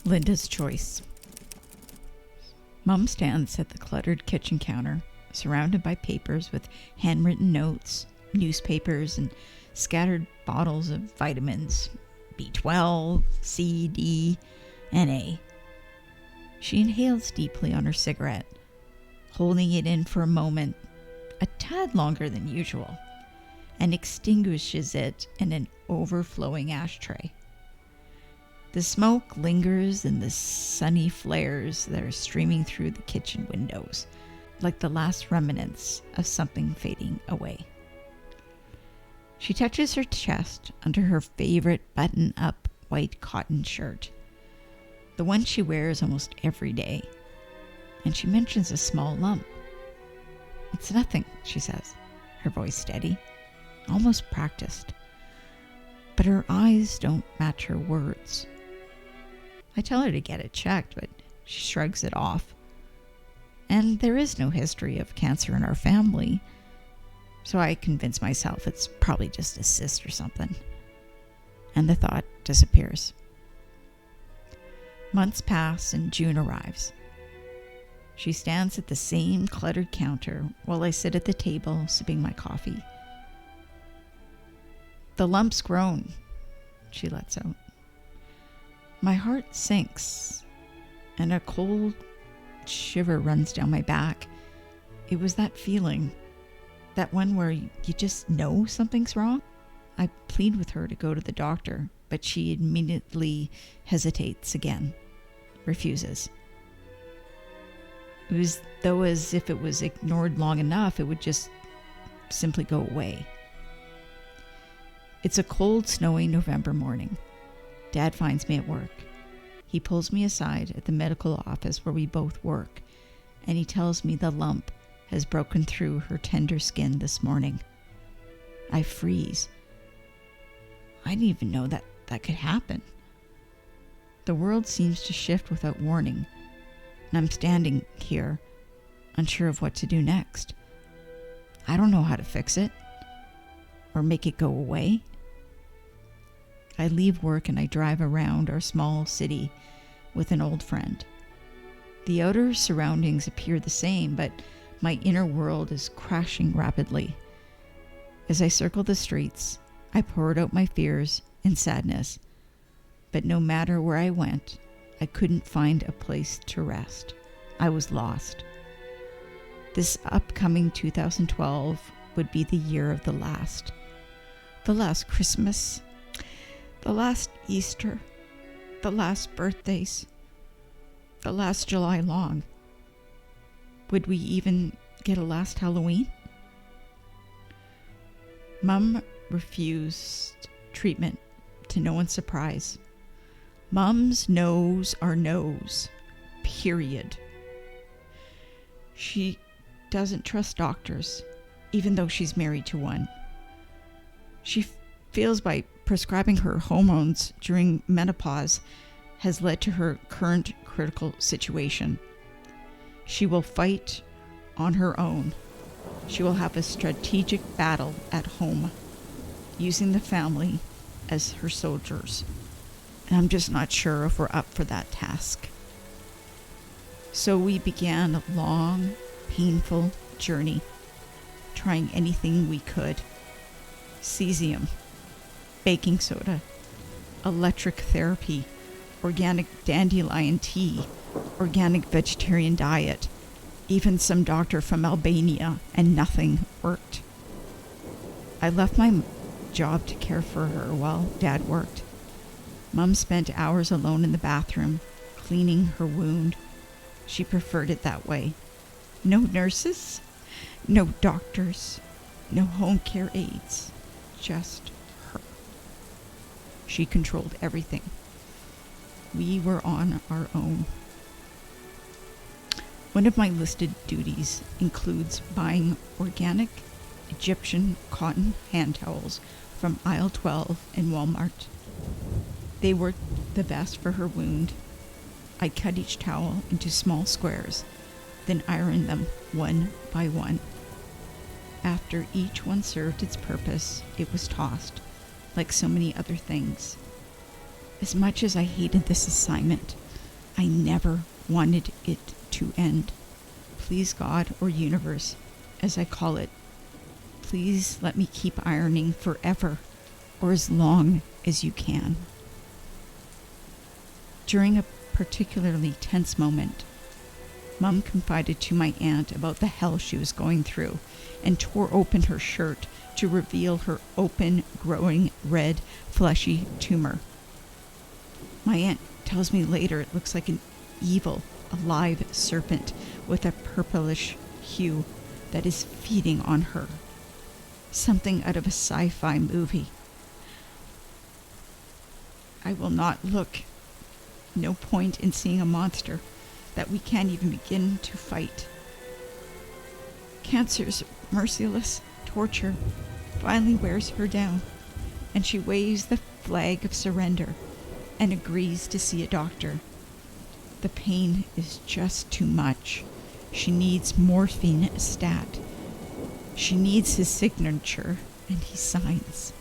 Lynda's choice. Mom stands at the cluttered kitchen counter, surrounded by papers with handwritten notes, newspapers, and scattered bottles of vitamins B12, C, D, and A. She inhales deeply on her cigarette, holding it in for a moment, a tad longer than usual, and extinguishes it in an overflowing ashtray. The smoke lingers in the sunny flares that are streaming through the kitchen windows, like the last remnants of something fading away. She touches her chest under her favorite button-up white cotton shirt, the one she wears almost every day, and she mentions a small lump. "It's nothing," she says, her voice steady, almost practiced. But her eyes don't match her words. I tell her to get it checked, but she shrugs it off. And there is no history of cancer in our family, so I convince myself it's probably just a cyst or something. And the thought disappears. Months pass and June arrives. She stands at the same cluttered counter while I sit at the table sipping my coffee. "The lump's grown," she lets out. My heart sinks, and a cold shiver runs down my back. It was that feeling, that one where you just know something's wrong. I plead with her to go to the doctor, but she immediately hesitates again, refuses. It was though as if it was ignored long enough, it would just simply go away. It's a cold, snowy November morning. Dad finds me at work. He pulls me aside at the medical office where we both work, and he tells me the lump has broken through her tender skin this morning. I freeze. I didn't even know that could happen. The world seems to shift without warning, and I'm standing here, unsure of what to do next. I don't know how to fix it, or make it go away. I leave work and I drive around our small city with an old friend. The outer surroundings appear the same, but my inner world is crashing rapidly. As I circle the streets, I poured out my fears and sadness, but no matter where I went, I couldn't find a place to rest. I was lost. This upcoming 2012 would be the year of the last Christmas, the last Easter, the last birthdays, the last July long. Would we even get a last Halloween? Mum refused treatment, to no one's surprise. Mum's no's are no's, period. She doesn't trust doctors, even though she's married to one. She feels by prescribing her hormones during menopause has led to her current critical situation. She will fight on her own. She will have a strategic battle at home, using the family as her soldiers. And I'm just not sure if we're up for that task. So we began a long, painful journey, trying anything we could. Cesium, baking soda, electric therapy, organic dandelion tea, organic vegetarian diet, even some doctor from Albania, and nothing worked. I left my job to care for her while Dad worked. Mum spent hours alone in the bathroom, cleaning her wound. She preferred it that way. No nurses, no doctors, no home care aides, just her. She controlled everything. We were on our own. One of my listed duties includes buying organic Egyptian cotton hand towels from aisle 12 in Walmart. They worked the best for her wound. I cut each towel into small squares, then ironed them one by one. After each one served its purpose, it was tossed, like so many other things. As much as I hated this assignment, I never wanted it to end. Please, God or universe, as I call it, please let me keep ironing forever or as long as you can. During a particularly tense moment, Mum confided to my aunt about the hell she was going through and tore open her shirt to reveal her open, growing, red, fleshy tumor. My aunt tells me later it looks like an evil, alive serpent with a purplish hue that is feeding on her. Something out of a sci-fi movie. I will not look. No point in seeing a monster that we can't even begin to fight. Cancer's merciless torture finally wears her down, and she waves the flag of surrender and agrees to see a doctor. The pain is just too much. She needs morphine stat. She needs his signature, and he signs.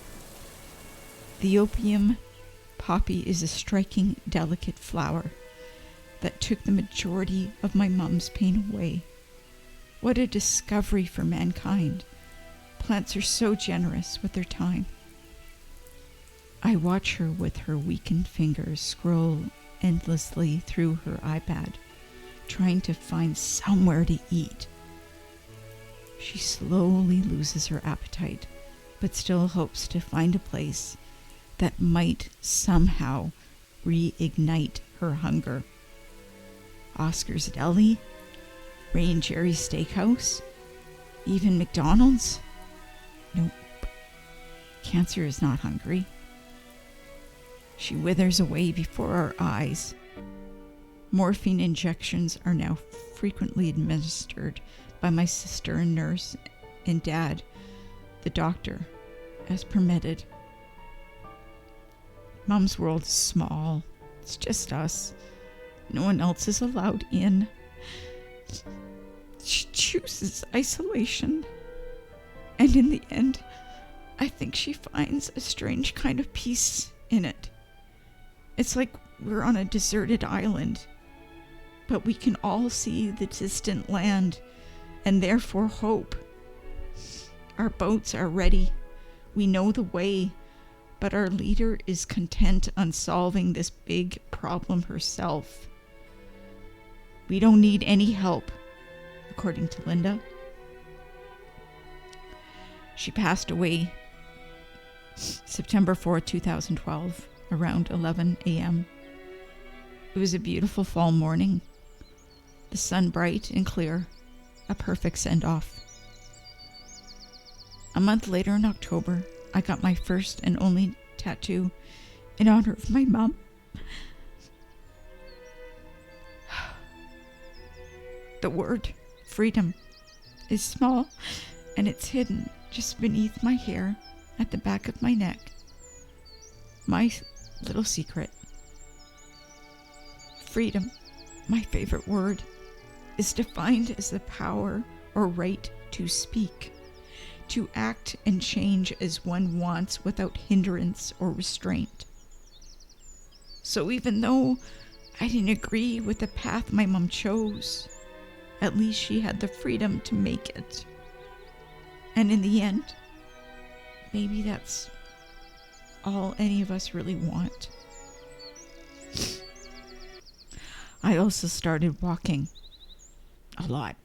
The opium poppy is a striking, delicate flower that took the majority of my mum's pain away. What a discovery for mankind. Plants are so generous with their time. I watch her with her weakened fingers scroll endlessly through her iPad, trying to find somewhere to eat. She slowly loses her appetite, but still hopes to find a place that might somehow reignite her hunger. Oscar's Deli, Ray and Jerry's Steakhouse, even McDonald's? Nope. Cancer is not hungry. She withers away before our eyes. Morphine injections are now frequently administered by my sister and nurse and Dad, the doctor, as permitted. Mum's world is small. It's just us. No one else is allowed in. She chooses isolation. And in the end, I think she finds a strange kind of peace in it. It's like we're on a deserted island, but we can all see the distant land and therefore hope. Our boats are ready. We know the way, but our leader is content on solving this big problem herself. We don't need any help, according to Lynda. She passed away September 4, 2012, around 11 a.m. It was a beautiful fall morning, the sun bright and clear, a perfect send-off. A month later in October, I got my first and only tattoo in honor of my mom. The word freedom is small and it's hidden just beneath my hair at the back of my neck. My little secret. Freedom, my favorite word, is defined as the power or right to speak, to act and change as one wants without hindrance or restraint. So even though I didn't agree with the path my mom chose, at least she had the freedom to make it. And in the end, maybe that's all any of us really want. I also started walking a lot